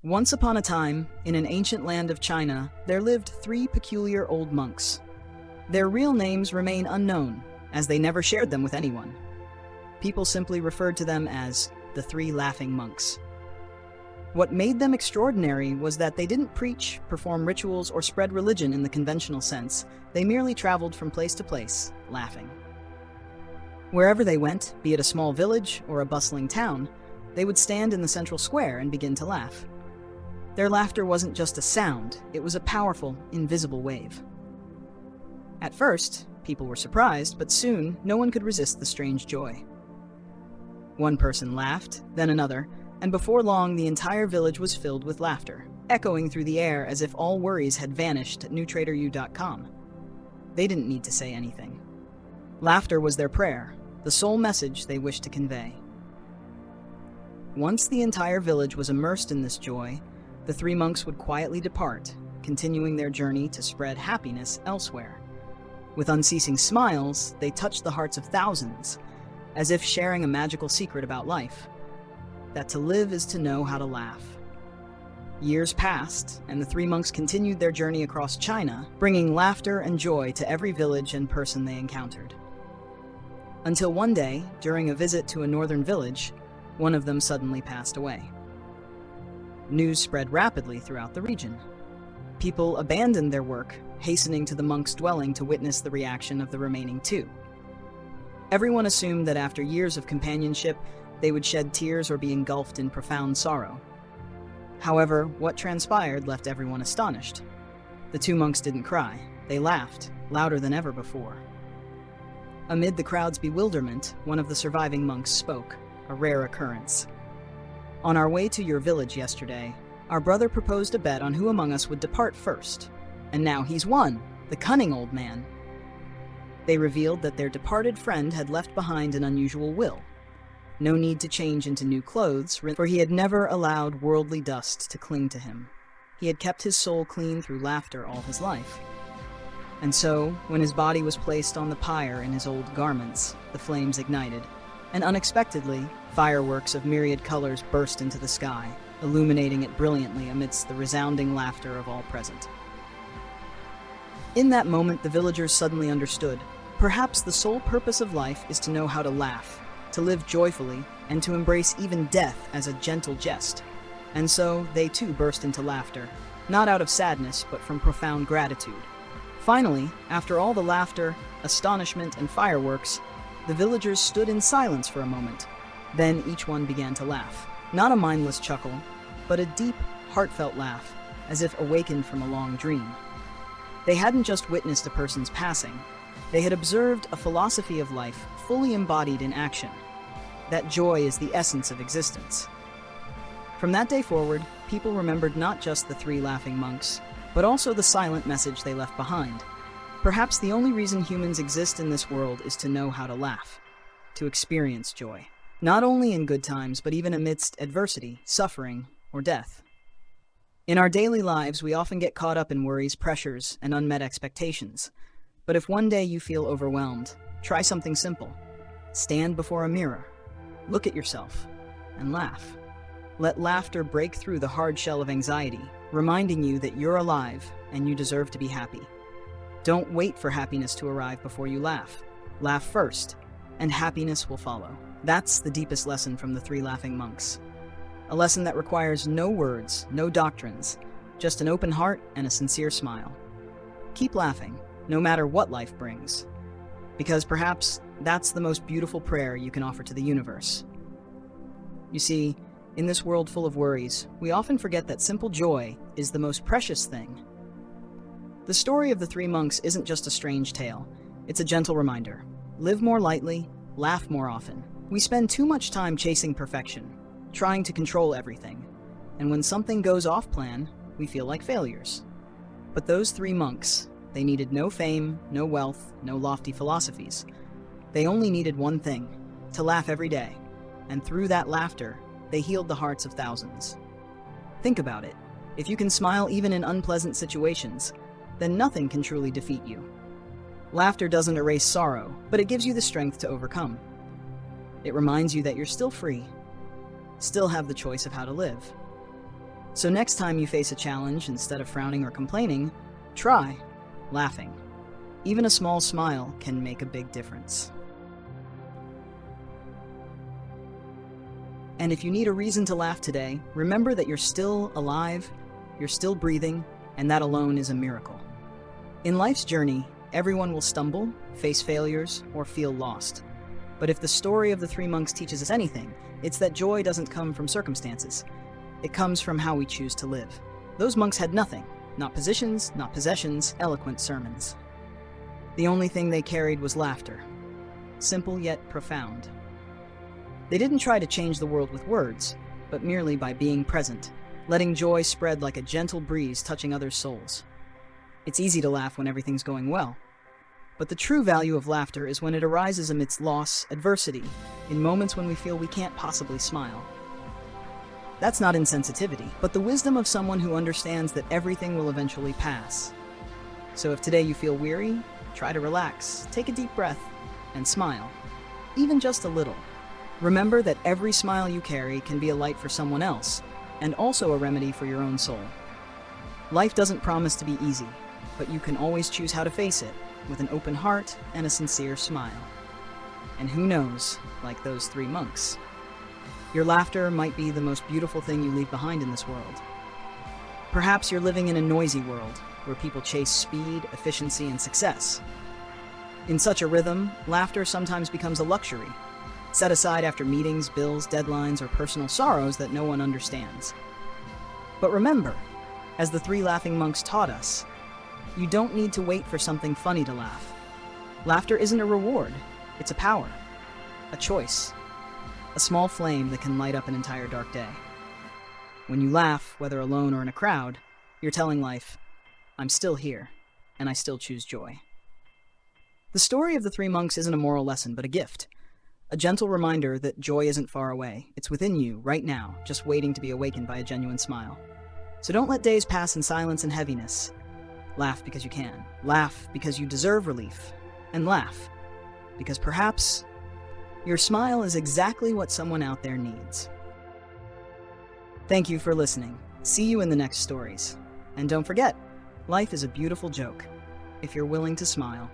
Once upon a time, in an ancient land of China, there lived three peculiar old monks. Their real names remain unknown, as they never shared them with anyone. People simply referred to them as the Three Laughing Monks. What made them extraordinary was that they didn't preach, perform rituals, or spread religion in the conventional sense. They merely traveled from place to place, laughing. Wherever they went, be it a small village or a bustling town, they would stand in the central square and begin to laugh. Their laughter wasn't just a sound, it was a powerful, invisible wave. At first, people were surprised, but soon, no one could resist the strange joy. One person laughed, then another, and before long the entire village was filled with laughter, echoing through the air as if all worries had vanished at newtraderu.com. They didn't need to say anything. Laughter was their prayer, the sole message they wished to convey. Once the entire village was immersed in this joy, the three monks would quietly depart, continuing their journey to spread happiness elsewhere. With unceasing smiles, they touched the hearts of thousands, as if sharing a magical secret about life, that to live is to know how to laugh. Years passed, and the three monks continued their journey across China, bringing laughter and joy to every village and person they encountered. Until one day, during a visit to a northern village, one of them suddenly passed away. News spread rapidly throughout the region. People abandoned their work, hastening to the monks' dwelling to witness the reaction of the remaining two. Everyone assumed that after years of companionship, they would shed tears or be engulfed in profound sorrow. However, what transpired left everyone astonished. The two monks didn't cry. They laughed, louder than ever before. Amid the crowd's bewilderment, one of the surviving monks spoke, a rare occurrence. "On our way to your village yesterday, our brother proposed a bet on who among us would depart first. And now he's won, the cunning old man." They revealed that their departed friend had left behind an unusual will. No need to change into new clothes, for he had never allowed worldly dust to cling to him. He had kept his soul clean through laughter all his life. And so, when his body was placed on the pyre in his old garments, the flames ignited, and unexpectedly, fireworks of myriad colors burst into the sky, illuminating it brilliantly amidst the resounding laughter of all present. In that moment, the villagers suddenly understood. Perhaps the sole purpose of life is to know how to laugh, to live joyfully, and to embrace even death as a gentle jest. And so, they too burst into laughter, not out of sadness, but from profound gratitude. Finally, after all the laughter, astonishment, and fireworks, the villagers stood in silence for a moment. Then each one began to laugh. Not a mindless chuckle, but a deep, heartfelt laugh, as if awakened from a long dream. They hadn't just witnessed a person's passing. They had observed a philosophy of life fully embodied in action. That joy is the essence of existence. From that day forward, people remembered not just the three laughing monks, but also the silent message they left behind. Perhaps the only reason humans exist in this world is to know how to laugh, to experience joy. Not only in good times, but even amidst adversity, suffering, or death. In our daily lives, we often get caught up in worries, pressures, and unmet expectations. But if one day you feel overwhelmed, try something simple. Stand before a mirror, look at yourself, and laugh. Let laughter break through the hard shell of anxiety, reminding you that you're alive and you deserve to be happy. Don't wait for happiness to arrive before you laugh. Laugh first, and happiness will follow. That's the deepest lesson from the three laughing monks. A lesson that requires no words, no doctrines, just an open heart and a sincere smile. Keep laughing, no matter what life brings, because perhaps that's the most beautiful prayer you can offer to the universe. You see, in this world full of worries, we often forget that simple joy is the most precious thing. The story of the three monks isn't just a strange tale, it's a gentle reminder. Live more lightly, laugh more often. We spend too much time chasing perfection, trying to control everything, and when something goes off plan, we feel like failures. But those three monks, they needed no fame, no wealth, no lofty philosophies. They only needed one thing, to laugh every day, and through that laughter, they healed the hearts of thousands. Think about it. If you can smile even in unpleasant situations, then nothing can truly defeat you. Laughter doesn't erase sorrow, but it gives you the strength to overcome. It reminds you that you're still free, still have the choice of how to live. So next time you face a challenge, instead of frowning or complaining, try laughing. Even a small smile can make a big difference. And if you need a reason to laugh today, remember that you're still alive, you're still breathing, and that alone is a miracle. In life's journey, everyone will stumble, face failures, or feel lost. But if the story of the three monks teaches us anything, it's that joy doesn't come from circumstances. It comes from how we choose to live. Those monks had nothing, not positions, not possessions, eloquent sermons. The only thing they carried was laughter, simple yet profound. They didn't try to change the world with words, but merely by being present, letting joy spread like a gentle breeze touching others' souls. It's easy to laugh when everything's going well, but the true value of laughter is when it arises amidst loss, adversity, in moments when we feel we can't possibly smile. That's not insensitivity, but the wisdom of someone who understands that everything will eventually pass. So if today you feel weary, try to relax, take a deep breath, and smile, even just a little. Remember that every smile you carry can be a light for someone else, and also a remedy for your own soul. Life doesn't promise to be easy, but you can always choose how to face it, with an open heart and a sincere smile. And who knows, like those three monks, your laughter might be the most beautiful thing you leave behind in this world. Perhaps you're living in a noisy world, where people chase speed, efficiency, and success. In such a rhythm, laughter sometimes becomes a luxury, set aside after meetings, bills, deadlines, or personal sorrows that no one understands. But remember, as the three laughing monks taught us, you don't need to wait for something funny to laugh. Laughter isn't a reward, it's a power, a choice, a small flame that can light up an entire dark day. When you laugh, whether alone or in a crowd, you're telling life, I'm still here, and I still choose joy. The story of the three monks isn't a moral lesson, but a gift. A gentle reminder that joy isn't far away. It's within you, right now, just waiting to be awakened by a genuine smile. So don't let days pass in silence and heaviness. Laugh because you can. Laugh because you deserve relief. And laugh because perhaps your smile is exactly what someone out there needs. Thank you for listening. See you in the next stories. And don't forget, life is a beautiful joke, if you're willing to smile.